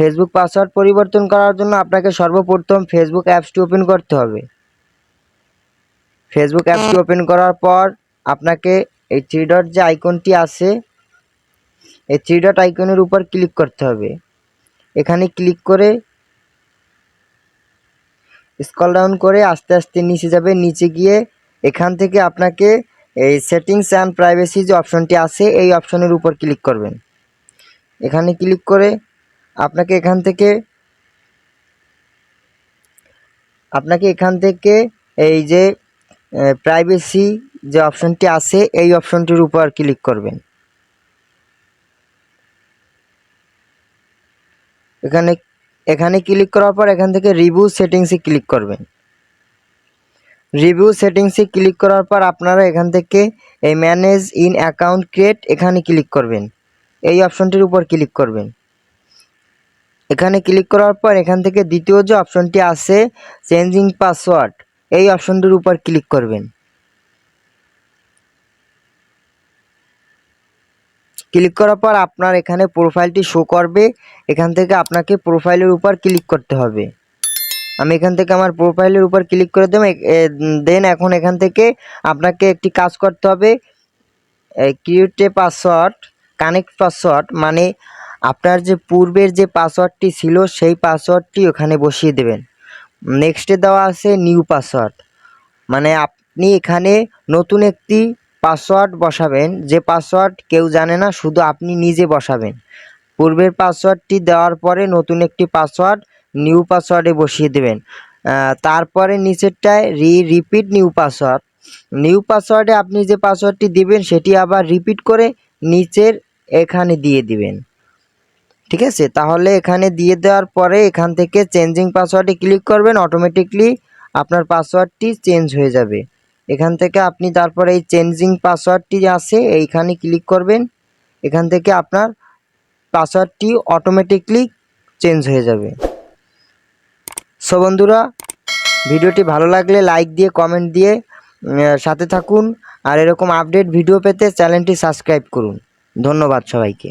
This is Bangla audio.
ফেসবুক পাসওয়ার্ড পরিবর্তন করার জন্য আপনাকে সর্বপ্রথম ফেসবুক অ্যাপসটি ওপেন করতে হবে। ফেসবুক অ্যাপসটি ওপেন করার পর আপনাকে এই থ্রি ডট যে আইকনটি আছে, এই থ্রি ডট আইকনের উপর ক্লিক করতে হবে। এখানে ক্লিক করে স্ক্রল ডাউন করে আস্তে আস্তে নিচে যাবে। নিচে গিয়ে এখান থেকে আপনাকে এই সেটিংস অ্যান্ড প্রাইভেসি যে অপশনটি আছে, এই অপশনের উপর ক্লিক করবেন। এখানে ক্লিক করে আপনাকে এখান থেকে এই যে প্রাইভেসি যে অপশনটি আছে, এই অপশনটির উপর ক্লিক করবেন। এখানে ক্লিক করার পর এখান থেকে রিভিউ সেটিংসে ক্লিক করবেন। রিভিউ সেটিংসে ক্লিক করার পর আপনারা এখান থেকে এই ম্যানেজ ইন অ্যাকাউন্ট ক্রিয়েট এখানে ক্লিক করবেন। এই অপশনটির উপর ক্লিক করবেন। এখানে ক্লিক করার পর এখান থেকে দ্বিতীয় যে অপশনটি আছে চেঞ্জিং পাসওয়ার্ড, এই অপশনটির উপর ক্লিক করবেন। ক্লিক করার পর আপনার এখানে প্রোফাইলটি শো করবে। এখান থেকে আপনাকে প্রোফাইলের উপর ক্লিক করতে হবে। আমি এখান থেকে আমার প্রোফাইলের উপর ক্লিক করে দেব। দেন এখন এখান থেকে আপনাকে একটি কাজ করতে হবে, create a password connect password, মানে আপনার যে পূর্বের যে পাসওয়ার্ডটি ছিল সেই পাসওয়ার্ডটি ওখানে বসিয়ে দেবেন। নেক্সটে দেওয়া আছে নিউ পাসওয়ার্ড, মানে আপনি এখানে নতুন একটি পাসওয়ার্ড বসাবেন, যে পাসওয়ার্ড কেউ জানে না, শুধু আপনি নিজে বসাবেন। পূর্বের পাসওয়ার্ডটি দেওয়ার পরে নতুন একটি পাসওয়ার্ড নিউ পাসওয়ার্ডে বসিয়ে দেবেন। তারপরে নিচেরটায় রিপিট নিউ পাসওয়ার্ড, নিউ পাসওয়ার্ডে আপনি যে পাসওয়ার্ডটি দিবেন সেটি আবার রিপিট করে নিচের এখানে দিয়ে দিবেন। ঠিক আছে, তাহলে এখানে দিয়ে দেওয়ার পরে এখান থেকে চেঞ্জিং পাসওয়ার্ডে ক্লিক করবেন। অটোমেটিকলি আপনার পাসওয়ার্ডটি চেঞ্জ হয়ে যাবে। এখান থেকে আপনি তারপরে এই চেঞ্জিং পাসওয়ার্ডটি আছে এইখানে ক্লিক করবেন। এখান থেকে আপনার পাসওয়ার্ডটি অটোমেটিকলি চেঞ্জ হয়ে যাবে। সো বন্ধুরা, ভিডিওটি ভালো লাগলে লাইক দিয়ে কমেন্ট দিয়ে সাথে থাকুন। আর এরকম আপডেট ভিডিও পেতে চ্যানেলটি সাবস্ক্রাইব করুন। ধন্যবাদ সবাইকে।